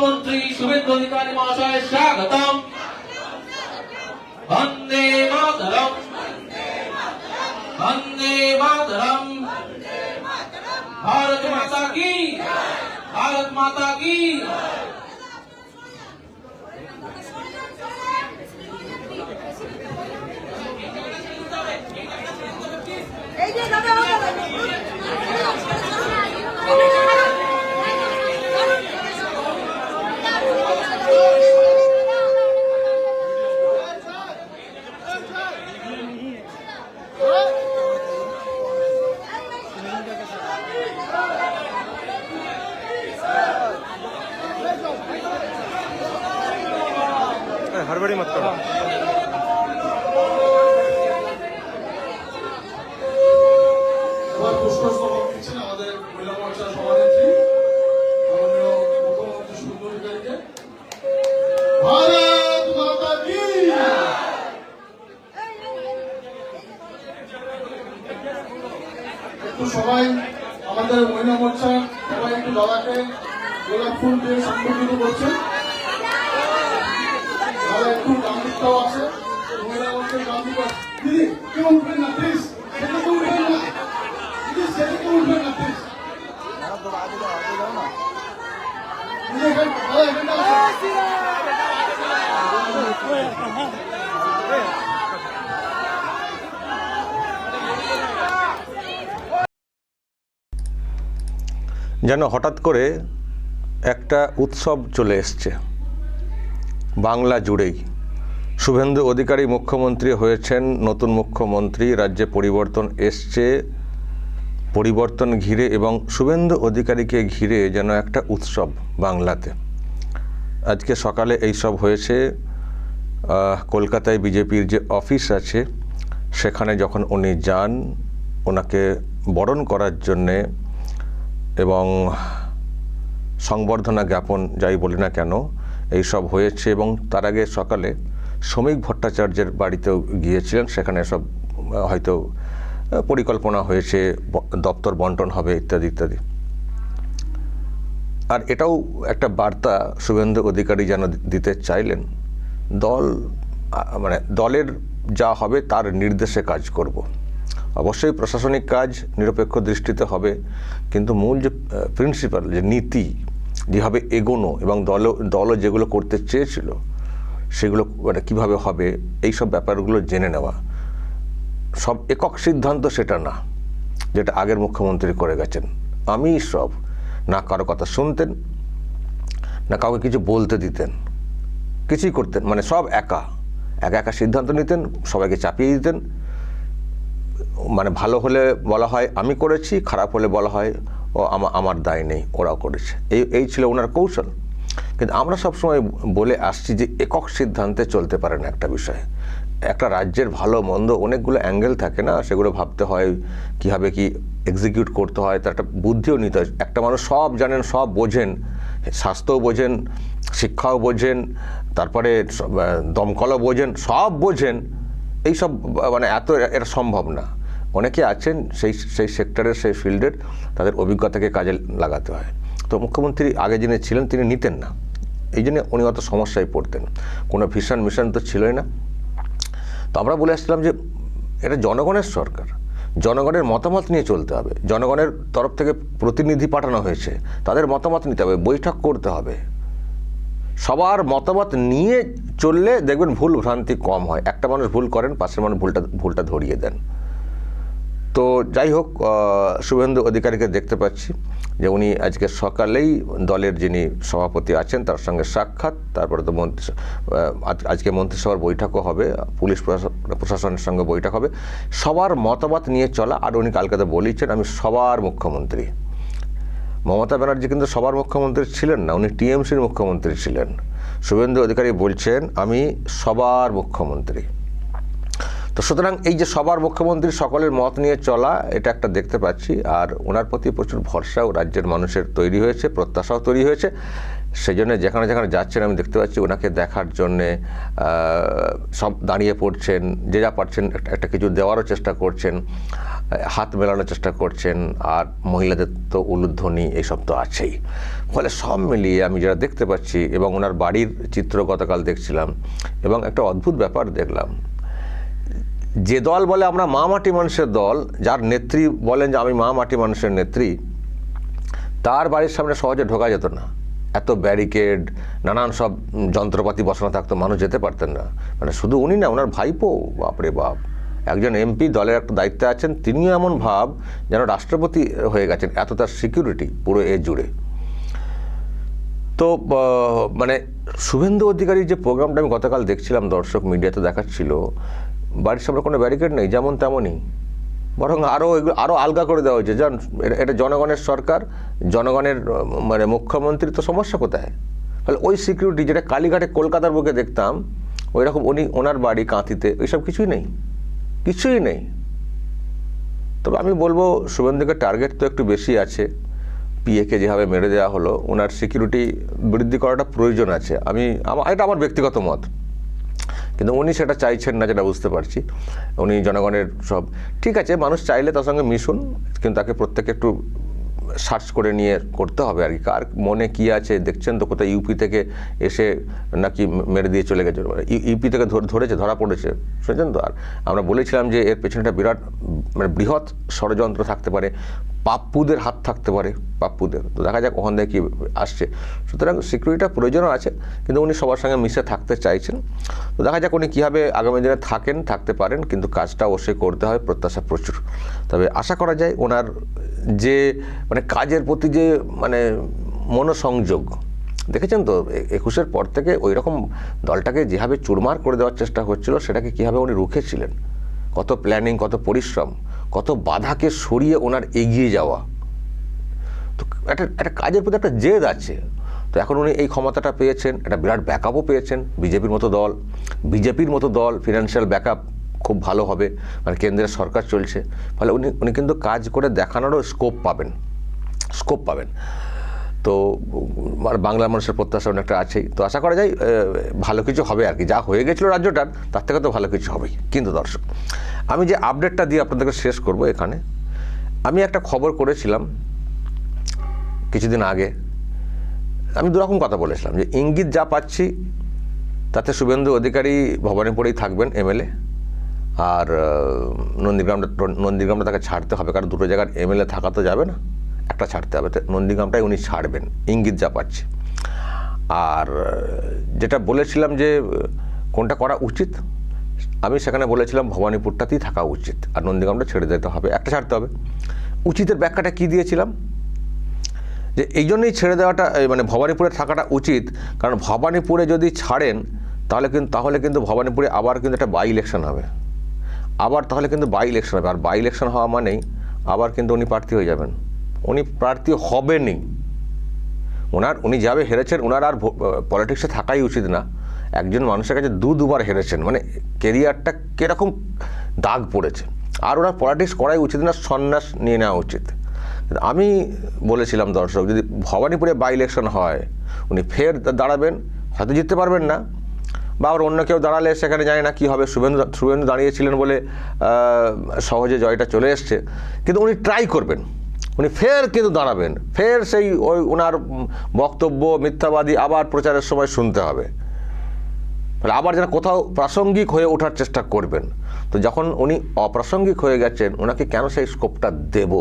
मुख्यमंत्री शुभेंदु अधिकारी महाशय स्वागतम। वंदे मातरम, वंदे मातरम। भारत माता की, भारत माता की। हड़बड़ी मत करो। পুষ্পস্তবক দিচ্ছেন আমাদের মহিলা মোর্চার সভানেত্রী মাননীয় মুখ্যমন্ত্রী শুভেন্দু অধিকারীকে। ভারত মাতা কি। একটু সবাই আমাদের মহিলা মোর্চা সবাই একটু দাদাকে গোলাপ ফুল দিয়ে সম্বোধিত করছে। দাদা একটু গান্ধীটাও আছে, মহিলা মোর্চার গান্ধী দিদি কেউ উঠবেন না প্লিজ, সেটা তো উঠবেন না প্লিজ, সেটা তো উঠবেন না প্লিজ। যেন হঠাৎ করে একটা উৎসব চলে এসছে বাংলা জুড়েই। শুভেন্দু অধিকারী মুখ্যমন্ত্রী হয়েছেন, নতুন মুখ্যমন্ত্রী, রাজ্যে পরিবর্তন এসছে, পরিবর্তন ঘিরে এবং শুভেন্দু অধিকারীকে ঘিরে যেন একটা উৎসব বাংলাতে। আজকে সকালে এইসব হয়েছে। কলকাতায় বিজেপির যে অফিস আছে সেখানে যখন উনি যান ওনাকে বরণ করার জন্যে এবং সংবর্ধনা জ্ঞাপন যাই বলি না কেন এইসব হয়েছে। এবং তার আগে সকালে শ্রমিক ভট্টাচার্যের বাড়িতেও গিয়েছিলেন, সেখানে সব হয়তো পরিকল্পনা হয়েছে, দপ্তর বন্টন হবে ইত্যাদি ইত্যাদি। আর এটাও একটা বার্তা শুভেন্দু অধিকারী যেন দিতে চাইলেন, দলের যা হবে তার নির্দেশে কাজ করব। অবশ্যই প্রশাসনিক কাজ নিরপেক্ষ দৃষ্টিতে হবে, কিন্তু মূল যে প্রিন্সিপাল, যে নীতি, যেভাবে এগোনো এবং দলও যেগুলো করতে চেয়েছিল সেগুলো কীভাবে হবে এইসব ব্যাপারগুলো জেনে নেওয়া। সব একক সিদ্ধান্ত সেটা না যেটা আগের মুখ্যমন্ত্রী করে গেছেন। আমি সব না কারো কথা শুনতেন, না কাউকে কিছু বলতে দিতেন, কিছুই করতেন, সব একা একা সিদ্ধান্ত নিতেন, সবাইকে চাপিয়ে দিতেন। ভালো হলে বলা হয় আমি করেছি, খারাপ হলে বলা হয় ও আমার দায় নেই, ওরাও করেছে। এই ছিল ওনার কৌশল। কিন্তু আমরা সবসময় বলে আসছি যে একক সিদ্ধান্তে চলতে পারে না একটা বিষয়। একটা রাজ্যের ভালো মন্দ অনেকগুলো অ্যাঙ্গেল থাকে না, সেগুলো ভাবতে হয়, কীভাবে কি এক্সিকিউট করতে হয়, তার একটা বুদ্ধিও নিতে হয়। একটা মানুষ সব জানেন, সব বোঝেন, স্বাস্থ্যও বোঝেন, শিক্ষাও বোঝেন, তারপরে দমকলও বোঝেন, সব বোঝেন, এইসব এত এটা সম্ভব না। অনেকে আছেন সেই সেক্টরের, সেই ফিল্ডের, তাদের অভিজ্ঞতাকে কাজে লাগাতে হয়। তো মুখ্যমন্ত্রী আগে যিনি ছিলেন তিনি নিতেন না, এই জন্য উনি অত সমস্যায় পড়তেন। কোনো ভিশন মিশন তো ছিলই না। তো আমরা বলে আসছিলাম যে এটা জনগণের সরকার, জনগণের মতামত নিয়ে চলতে হবে। জনগণের তরফ থেকে প্রতিনিধি পাঠানো হয়েছে, তাদের মতামত নিতে হবে, বৈঠক করতে হবে। সবার মতামত নিয়ে চললে দেখবেন ভুল ভ্রান্তি কম হয়। একটা মানুষ ভুল করেন, পাশের মানুষ ভুলটা ধরিয়ে দেন। তো যাই হোক, শুভেন্দু অধিকারীকে দেখতে পাচ্ছি যে উনি আজকে সকালেই দলের যিনি সভাপতি আছেন তার সঙ্গে সাক্ষাৎ, তারপরে তো আজকে মন্ত্রিসভার বৈঠকও হবে, পুলিশ প্রশাসনের সঙ্গে বৈঠক হবে, সবার মতামত নিয়ে চলা। আর উনি কালকে তো বলেছেন আমি সবার মুখ্যমন্ত্রী। মমতা ব্যানার্জি কিন্তু সবার মুখ্যমন্ত্রী ছিলেন না, উনি টিএমসির মুখ্যমন্ত্রী ছিলেন। শুভেন্দু অধিকারী বলছেন আমি সবার মুখ্যমন্ত্রী। তো সুতরাং এই যে সবার মুখ্যমন্ত্রী, সকলের মত নিয়ে চলা, এটা একটা দেখতে পাচ্ছি। আর ওনার প্রতি প্রচুর ভরসাও রাজ্যের মানুষের তৈরি হয়েছে, প্রত্যাশাও তৈরি হয়েছে। সেই জন্য যেখানে যেখানে যাচ্ছেন আমি দেখতে পাচ্ছি ওনাকে দেখার জন্যে সব দাঁড়িয়ে পড়ছেন, যে যা পারছেন একটা কিছু দেওয়ারও চেষ্টা করছেন, হাত মেলানোর চেষ্টা করছেন, আর মহিলাদের তো উলুধ্বনি এইসব তো আছেই। ফলে সব মিলিয়ে আমি যেটা দেখতে পাচ্ছি, এবং ওনার বাড়ির চিত্র গতকাল দেখছিলাম, এবং একটা অদ্ভুত ব্যাপার দেখলাম, যে দল বলে আমরা মা মাটি মানুষের দল, যার নেত্রী বলেন যে আমি মা মাটি মানুষের নেত্রী, তার বাড়ির সামনে সহজে ঢোকা যেত না। এত ব্যারিকেড, নানান সব যন্ত্রপাতি বসানো থাকতো, মানুষ যেতে পারতেন না। মানে শুধু উনি না, ওনার ভাইপো, বাপরে বাপ, একজন এমপি, দলের একটা দায়িত্বে আছেন, তিনিও এমন ভাব যেন রাষ্ট্রপতি হয়ে গেছেন, এত তার সিকিউরিটি পুরো এ জুড়ে। তো মানে শুভেন্দু অধিকারীর যে প্রোগ্রামটা আমি গতকাল দেখছিলাম, দর্শক মিডিয়াতে দেখাচ্ছিল, বাড়ির সামনে কোনো ব্যারিকেড নেই, যেমন তেমনই, বরং আরও আলগা করে দেওয়া হয়েছে। জান, এটা জনগণের সরকার, জনগণের মানে মুখ্যমন্ত্রী, তো সমস্যা কোথায়? তাহলে ওই সিকিউরিটি যেটা কালীঘাটে কলকাতার বুকে দেখতাম, ওই রকম ওনার বাড়ি কাঁথিতে ওইসব কিছুই নেই, কিছুই নেই। তবে আমি বলবো শুভেন্দুকে টার্গেট তো একটু বেশি আছে, পিএকে যেভাবে মেরে দেওয়া হলো, ওনার সিকিউরিটি বৃদ্ধি করাটা প্রয়োজন আছে। এটা আমার ব্যক্তিগত মত, কিন্তু উনি সেটা চাইছেন না, যেটা বুঝতে পারছি। উনি জনগণের সব ঠিক আছে, মানুষ চাইলে তার সঙ্গে মিশুন, কিন্তু তাকে প্রত্যেকে একটু সার্চ করে নিয়ে করতে হবে আর কি, কার মনে কী আছে। দেখছেন তো কোথায় ইউপি থেকে এসে নাকি মেরে দিয়ে চলে গেছে, ইউপি থেকে ধরা পড়েছে, শুনেছেন তো। আর আমরা বলেছিলাম যে এর পেছনে একটা বিরাট মানে বৃহৎ ষড়যন্ত্র থাকতে পারে, পাপ্পুদের হাত থাকতে পারে, পাপ্পুদের। তো দেখা যাক ওখান থেকে কী আসছে। সুতরাং সিকিউরিটিটা প্রয়োজনও আছে, কিন্তু উনি সবার সঙ্গে মিশে থাকতে চাইছেন। তো দেখা যাক উনি কীভাবে আগামী দিনে থাকতে পারেন, কিন্তু কাজটা অবশ্যই করতে হয়, প্রত্যাশা প্রচুর। তবে আশা করা যায় ওনার যে মানে কাজের প্রতি যে মানে মনোসংযোগ, দেখেছেন তো 21-এর পর থেকে ওই রকম দলটাকে যেভাবে চুরমার করে দেওয়ার চেষ্টা হচ্ছিল, সেটাকে কীভাবে উনি রুখেছিলেন, কত প্ল্যানিং, কত পরিশ্রম, কত বাধাকে সরিয়ে ওনার এগিয়ে যাওয়া। তো একটা কাজের প্রতি একটা জেদ আছে। তো এখন উনি এই ক্ষমতাটা পেয়েছেন, একটা বিরাট ব্যাকআপও পেয়েছেন। বিজেপির মতো দল ফিনান্সিয়াল ব্যাকআপ খুব ভালো হবে, মানে কেন্দ্রের সরকার চলছে। ফলে উনি কিন্তু কাজ করে দেখানোরও স্কোপ পাবেন। তো বাংলার মানুষের প্রত্যাশা অনেকটা আছেই। তো আশা করা যায় ভালো কিছু হবে আর কি। যা হয়ে গেছিলো রাজ্যটার, তার থেকে তো ভালো কিছু হবেই। কিন্তু দর্শক, আমি যে আপডেটটা দিয়ে আপনাদেরকে শেষ করব এখানে, আমি একটা খবর করেছিলাম কিছুদিন আগে। আমি দুরকম কথা বলেছিলাম যে ইঙ্গিত যা পাচ্ছি তাতে শুভেন্দু অধিকারী ভবানীপুরেই থাকবেন এমএলএ, আর নন্দীগ্রামটা তাকে ছাড়তে হবে, কারণ দুটো জায়গার এমএলএ থাকা তো যাবে না, একটা ছাড়তে হবে। তো নন্দীগ্রামটাই উনি ছাড়বেন, ইঙ্গিত যা পাচ্ছি। আর যেটা বলেছিলাম যে কোনটা করা উচিত, আমি সেখানে বলেছিলাম ভবানীপুরটাতেই থাকা উচিত, আর নন্দীগ্রামটা ছেড়ে দিতে হবে, একটা ছাড়তে হবে। উচিতের ব্যাখ্যাটা কী দিয়েছিলাম, যে এই জন্যই ছেড়ে দেওয়াটা, মানে ভবানীপুরে থাকাটা উচিত, কারণ ভবানীপুরে যদি ছাড়েন তাহলে কিন্তু ভবানীপুরে আবার কিন্তু একটা বাই ইলেকশন হবে, আর বাই ইলেকশন হওয়া মানেই আবার কিন্তু উনি প্রার্থী হয়ে যাবেন। উনি প্রার্থী হবেনই, উনি যাবে হেরেছেন, ওনার আর পলিটিক্সে থাকাই উচিত না। একজন মানুষের কাছে দুবার হেরেছেন, মানে কেরিয়ারটা কীরকম দাগ পড়েছে, আর ওনার পলিটিক্স করাই উচিত না, সন্ন্যাস নিয়ে নেওয়া উচিত। আমি বলেছিলাম দর্শক, যদি ভবানীপুরে বাই ইলেকশন হয়, উনি ফের দাঁড়াবেন, হয়তো জিততে পারবেন না, বা আবার অন্য কেউ দাঁড়ালে সেখানে জানি না কী হবে। শুভেন্দু দাঁড়িয়েছিলেন বলে সহজে জয়টা চলে এসছে, কিন্তু উনি ট্রাই করবেন, উনি ফের কিন্তু দাঁড়াবেন, ফের সেই ওনার বক্তব্য মিথ্যাবাদী আবার প্রচারের সময় শুনতে হবে, ফলে আবার যেন কোথাও প্রাসঙ্গিক হয়ে ওঠার চেষ্টা করবেন। তো যখন উনি অপ্রাসঙ্গিক হয়ে গেছেন, ওনাকে কেন সেই স্কোপটা দেব?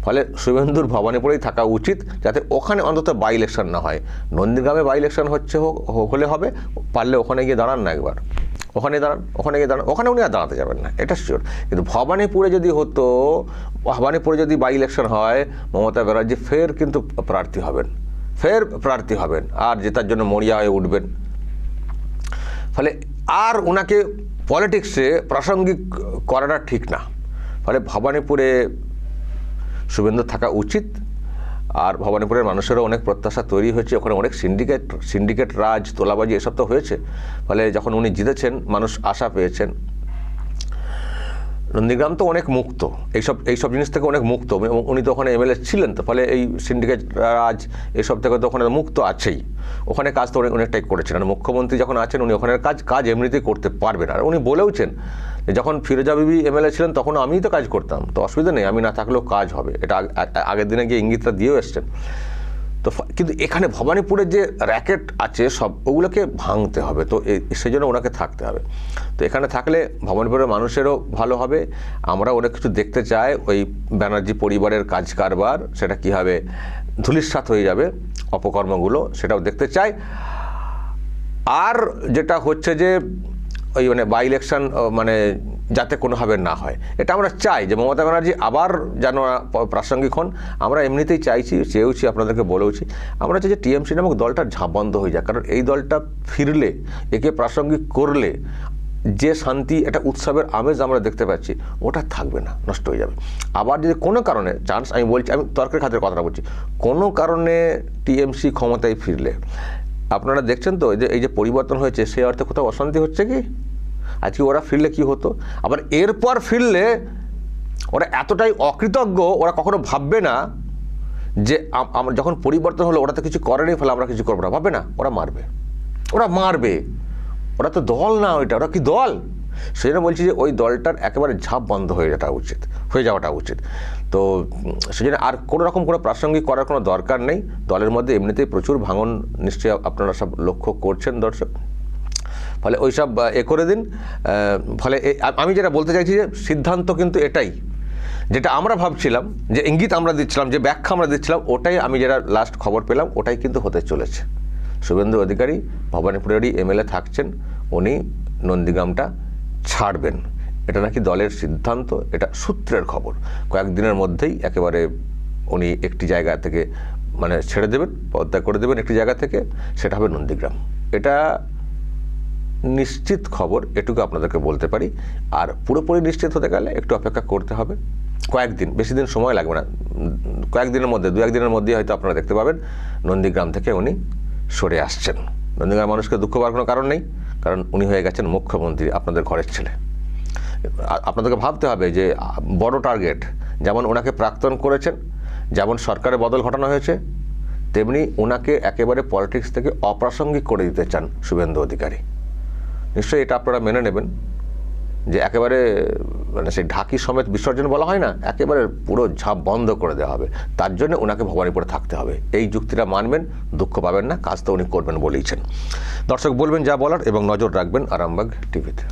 ফলে শুভেন্দুর ভবানীপুরেই থাকা উচিত, যাতে ওখানে অন্তত বাই ইলেকশন না হয়। নন্দীগ্রামে বাই ইলেকশন হলে হবে, পারলে ওখানে গিয়ে দাঁড়ান না একবার, ওখানে দাঁড়ান, ওখানে উনি আর দাঁড়াতে যাবেন না, এটা শিওর। কিন্তু ভবানীপুরে যদি বাই ইলেকশন হয়, মমতা ব্যানার্জি ফের কিন্তু প্রার্থী হবেন, আর জেতার জন্য মরিয়া হয়ে উঠবেন। ফলে আর ওনাকে পলিটিক্সে প্রাসঙ্গিক করাটা ঠিক না। ফলে ভবানীপুরে শুভেন্দু থাকা উচিত। আর ভবানীপুরের মানুষেরও অনেক প্রত্যাশা তৈরি হয়েছে, ওখানে অনেক সিন্ডিকেট রাজ, তোলাবাজি এসব তো হয়েছে। ফলে যখন উনি জিতেছেন, মানুষ আশা পেয়েছেন। নন্দীগ্রাম তো অনেক মুক্ত, এইসব জিনিস থেকে অনেক মুক্ত, এবং উনি তো ওখানে এমএলএ ছিলেন, তো ফলে এই সিন্ডিকেট রাজ এসব থেকে তো ওখানে মুক্ত আছেই। ওখানে কাজ তো অনেকটাই করেছেন, আর মুখ্যমন্ত্রী যখন আছেন উনি ওখানের কাজ এমনিতেই করতে পারবেন। আর উনি বলেওছেন যে যখন ফিরোজা বিবি এমএলএ ছিলেন তখন আমিই তো কাজ করতাম, তো অসুবিধা নেই, আমি না থাকলেও কাজ হবে, এটা আগের দিনে গিয়ে ইঙ্গিতটা দিয়েও এসছেন। তো কিন্তু এখানে ভবানীপুরে যে র্যাকেট আছে সব ওগুলোকে ভাঙতে হবে, তো সেই জন্য ওনাকে থাকতে হবে। তো এখানে থাকলে ভবানীপুরের মানুষেরও ভালো হবে, আমরা অনেক কিছু দেখতে চাই। ওই ব্যানার্জি পরিবারের কাজ কারবার সেটা কীভাবে ধূলিসাৎ হয়ে যাবে, অপকর্মগুলো, সেটাও দেখতে চাই। আর যেটা হচ্ছে যে ওই মানে বাই ইলেকশন মানে যাতে কোনোভাবে না হয়, এটা আমরা চাই যে মমতা ব্যানার্জি আবার যেন প্রাসঙ্গিক হন। আমরা এমনিতেই চেয়েছি, আপনাদেরকে বলেওছি, আমরা চাই যে টিএমসি নামক দলটা ঝাঁপ বন্ধ হয়ে যায়, কারণ এই দলটা ফিরলে, একে প্রাসঙ্গিক করলে যে শান্তি, একটা উৎসবের আমেজ আমরা দেখতে পাচ্ছি, ওটা থাকবে না, নষ্ট হয়ে যাবে। আবার যদি কোনো কারণে চান্স, আমি তর্কের খাতিরে কথাটা বলছি, কোনো কারণে টিএমসি ক্ষমতায় ফিরলে, আপনারা দেখছেন তো এই যে পরিবর্তন হয়েছে, সেই অর্থে কোথাও অশান্তি হচ্ছে কি? আজকে ওরা ফিরলে কি হতো, আবার এরপর ফিরলে ওরা এতটাই অকৃতজ্ঞ, ওরা কখনো ভাববে না যে আমরা যখন পরিবর্তন হলো ওরা তো কিছু করেনি, ফলে আমরা কিছু করবো না, ভাববে না, ওরা মারবে। ওরা তো দল না, ওরা কি দল? সেই জন্য বলছি যে ওই দলটার একেবারে ঝাঁপ বন্ধ হয়ে যাওয়াটা উচিত। তো সেই জন্য আর কোনো রকম কোনো প্রাসঙ্গিক করার কোনো দরকার নেই। দলের মধ্যে এমনিতেই প্রচুর ভাঙন নিশ্চয়ই আপনারা সব লক্ষ্য করছেন দর্শক, ফলে ওই সব করে দিন। ফলে আমি যেটা বলতে চাইছি যে সিদ্ধান্ত কিন্তু এটাই, যেটা আমরা ভাবছিলাম, যে ইঙ্গিত আমরা দিচ্ছিলাম, যে ব্যাখ্যা আমরা দিচ্ছিলাম, ওটাই আমি যেটা লাস্ট খবর পেলাম ওটাই কিন্তু হতে চলেছে। শুভেন্দু অধিকারী ভবানীপুরেরই এমএলএ থাকছেন, উনি নন্দীগ্রামটা ছাড়বেন, এটা নাকি দলের সিদ্ধান্ত, এটা সূত্রের খবর। কয়েকদিনের মধ্যেই একেবারে উনি একটি জায়গা থেকে মানে ছেড়ে দেবেন, পদত্যাগ করে দেবেন একটি জায়গা থেকে, সেটা হবে নন্দীগ্রাম। এটা নিশ্চিত খবর, এটুকু আপনাদেরকে বলতে পারি। আর পুরোপুরি নিশ্চিত হতে গেলে একটু অপেক্ষা করতে হবে, কয়েকদিন, বেশি দিন সময় লাগবে না, কয়েকদিনের মধ্যে, 2-1 দিনের মধ্যেই হয়তো আপনারা দেখতে পাবেন নন্দীগ্রাম থেকে উনি সরে আসছেন। নন্দীগ্রাম মানুষকে দুঃখ পাওয়ার কোনো কারণ নেই, কারণ উনি হয়ে গেছেন মুখ্যমন্ত্রী, আপনাদের ঘরের ছেলে। আপনাদেরকে ভাবতে হবে যে বড় টার্গেট, যেমন ওনাকে প্রাক্তন করেছেন, যেমন সরকারে বদল ঘটানো হয়েছে, তেমনি ওনাকে একেবারে পলিটিক্স থেকে অপ্রাসঙ্গিক করে দিতে চান শুভেন্দু অধিকারী। নিশ্চয়ই এটা আপনারা মেনে নেবেন যে একেবারে মানে সেই ঢাকি সমেত বিসর্জন বলা হয় না, একেবারে পুরো ঝাঁপ বন্ধ করে দেওয়া হবে। তার জন্য ওনাকে ভবানীপুরে থাকতে হবে, এই যুক্তিটা মানবেন, দুঃখ পাবেন না, কাজ তো উনি করবেন বলেইছেন। দর্শক বলবেন যা বলার এবং নজর রাখবেন আরামবাগ টিভিতে।